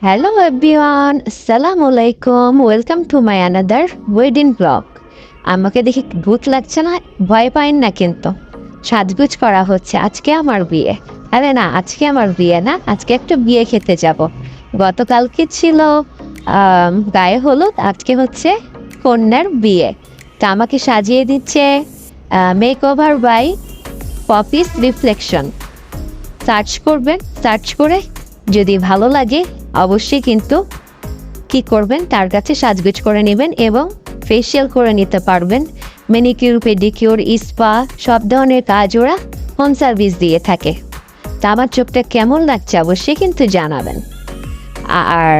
Hello everyone, আসসালামু আলাইকুম। Welcome to my another wedding blog. আমাকে দেখে ভূত লাগছে না? ভয় পাইন না কিন্তু। সাজগুজ করা হচ্ছে, আজকে আমার বিয়ে। আরে না, আজকে আমার বিয়ে না, আজকে একটা বিয়ে খেতে যাব। গতকালকে ছিল গায়ে হলুদ, আজকে হচ্ছে কন্যার বিয়ে। তা আমাকে সাজিয়ে দিচ্ছে make over by Poppy's reflection. Search করবেন, সার্চ করে যদি ভালো লাগে অবশ্যই কিন্তু কি করবেন, তার কাছে সাজগোজ করে নেবেন এবং ফেসিয়াল করে নিতে পারবেন। ম্যানিকিউর, পেডিকিউর, স্পা সব ধরনের কাজ ওরা হোম সার্ভিস দিয়ে থাকে। তা আমার চোখটা কেমন লাগছে অবশ্যই কিন্তু জানাবেন। আর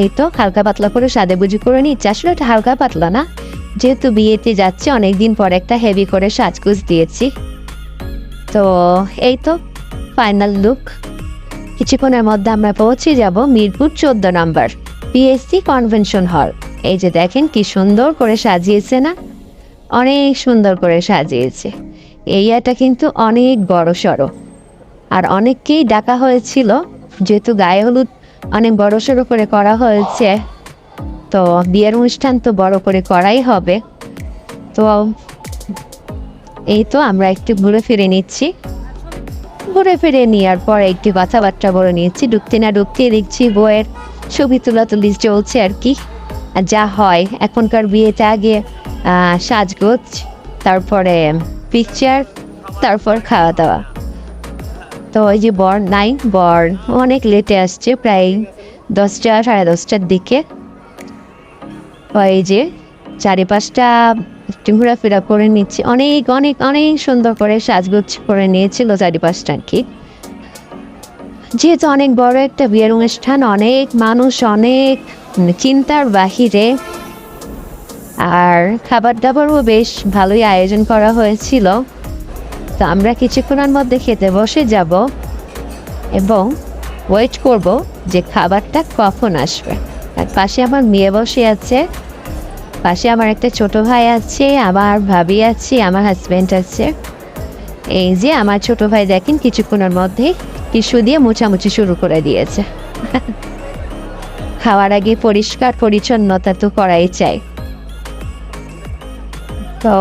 এই তো হালকা পাতলা করে সাজেগুজি করে নিচ্ছে। আসলে এটা হালকা পাতলা না, যেহেতু বিয়েতে যাচ্ছে অনেকদিন পর একটা হেভি করে সাজগোজ দিয়েছি। তো এই তো ফাইনাল লুক। কিছুক্ষণের মধ্যে আমরা পৌঁছে যাব মিরপুর 14 নম্বর পিএসসি কনভেনশন হল। এই যে দেখেন কি সুন্দর করে সাজিয়েছে না, অনেক সুন্দর করে সাজিয়েছে। এরিয়াটা কিন্তু অনেক বড় সড়ো, আর অনেককেই ডাকা হয়েছিল যেহেতু গায়ে হলুদ অনেক বড় সড়ো করে করা হয়েছে। তো বিয়ের অনুষ্ঠান তো বড় করে করাই হবে। তো এই তো আমরা একটু ঘুরে ফিরে নিচ্ছি। ঘুরে ফিরে নেওয়ার পর একটি কথাবার্তা বলে নিয়েছি। ঢুকতে না ঢুকতে দেখছি বইয়ের ছবি তুলাতুলি চলছে আর কি। আর যা হয় এখনকার বিয়েতে, আগে সাজগোজ, তারপরে পিকচার, তারপর খাওয়া দাওয়া। তো ওই যে বর নাই, বর অনেক লেটে আসছে, প্রায় 10টা সাড়ে 10টার দিকে। ওই যে চারিপাশটা একটু ঘোরাফেরা করে নিচ্ছি। অনেক অনেক অনেক সুন্দর করে সাজগোজ করে নিয়েছিল চারিপাশটা আর কি। যেহেতু অনেক বড় একটা বিয়ের অনুষ্ঠান, অনেক মানুষ, অনেক চিন্তার বাহিরে। আর খাবার দাবারও বেশ ভালোই আয়োজন করা হয়েছিল। তো আমরা কিছুক্ষণের মধ্যে খেতে বসে যাব এবং ওয়েট করব যে খাবারটা কখন আসবে। আর পাশে আমার মেয়ে বসে আছে, পাশে আমার একটা ছোট ভাই আছে, আমার ভাবি আছে, আমার হাজব্যান্ড আছে। এই যে আমার ছোট ভাই দেখেন কিছুক্ষণের মধ্যে টিস্যু দিয়ে মোছামুছি শুরু করে দিয়েছে। খাওয়ার আগে পরিষ্কার পরিচ্ছন্নতা তো করাই চাই। তো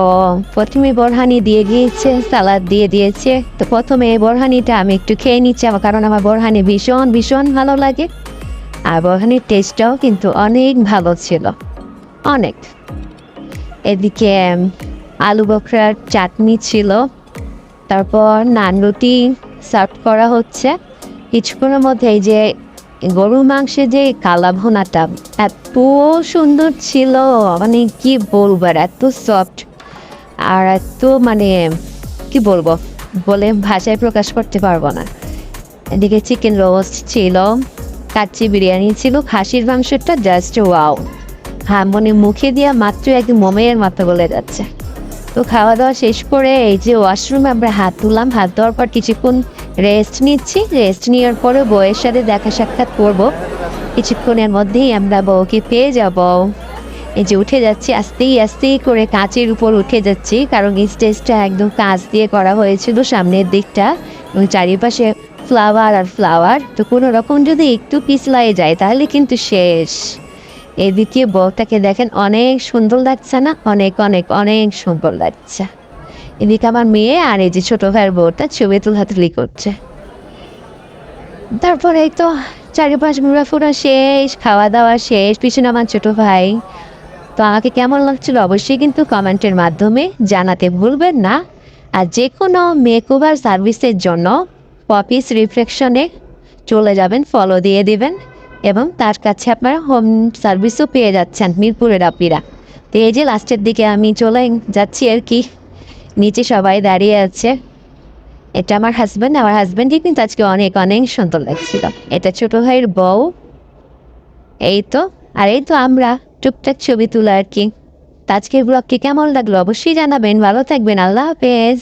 প্রথমে বোরহানি দিয়ে গিয়েছে, সালাদ দিয়ে দিয়েছে। তো প্রথমে এই বোরহানিটা আমি একটু খেয়ে নিচ্ছি, কারণ আমার বোরহানি ভীষণ ভীষণ ভালো লাগে। আর বোরহানির টেস্টটাও কিন্তু অনেক ভালো ছিল, অনেক। এদিকে আলু বখরার চাটনি ছিল, তারপর নান রুটি সার্ভ করা হচ্ছে। কিছুক্ষণের মধ্যে এই যে গরুর মাংসের যে কালা ভুনাটা এত সুন্দর ছিল, মানে কি বলবো, আর এত সফট আর এত মানে কি বলবো, বলে ভাষায় প্রকাশ করতে পারবো না। এদিকে চিকেন রোস্ট ছিল, কাচ্চি বিরিয়ানি ছিল, খাসির মাংসটা জাস্ট ওয়াও। হ্যাঁ, মানে মুখে দিয়া মাত্র একদম মোমের মাথা বলে যাচ্ছে। তো খাওয়া দাওয়া শেষ করে এই যে ওয়াশরুমে আমরা হাত তুললাম। হাত দেওয়ার পর কিছুক্ষণ রেস্ট নিচ্ছি। রেস্ট নেওয়ার পরে বউয়ের সাথে দেখা সাক্ষাৎ করব। কিছুক্ষণের মধ্যেই আমরা বউকে পেয়ে যাব। এই যে উঠে যাচ্ছি, আস্তেই আস্তেই করে কাঁচের উপর উঠে যাচ্ছি, কারণ স্টেজটা একদম কাঁচ দিয়ে করা হয়েছিল সামনের দিকটা, এবং চারিপাশে ফ্লাওয়ার আর ফ্লাওয়ার। তো কোনো রকম যদি একটু পিছলাই যায় তাহলে কিন্তু শেষ। এদিকে বউটাকে দেখেন অনেক সুন্দর লাগছে না? অনেক অনেক অনেক সুন্দর লাগছে। এদিকে আমার মেয়ে আর এই যে ছোট ভাইয়ের বউটা ছবি তুলাতুলি করছে। তারপরে এই তো চারিপাশ ঘোরাফোরা শেষ, খাওয়া দাওয়া শেষ, পিছনে আমার ছোট ভাই। তো আমাকে কেমন লাগছিল অবশ্যই কিন্তু কমেন্টের মাধ্যমে জানাতে ভুলবেন না। আর যে কোনো মেকওভার সার্ভিসের জন্য পপিস রিফ্লেকশনে চলে যাবেন, ফলো দিয়ে দিবেন, এবং তার কাছে আপনারা হোম সার্ভিসও পেয়ে যাচ্ছেন মিরপুরের আপিরা। তো এই যে লাস্টের দিকে আমি চলে যাচ্ছি আর কি। নিচে সবাই দাঁড়িয়ে আছে। এটা আমার হাজব্যান্ড, আমার হাজব্যান্ডই কিন্তু আজকে অনেক অনেক সুন্দর লাগছিল। এটা ছোট ভাইয়ের বউ। এই তো, আর এই তো আমরা টুকটাক ছবি তোলা আর কি। তো আজকের ব্লগটি কেমন লাগলো অবশ্যই জানাবেন। ভালো থাকবেন, আল্লাহ হাফেজ।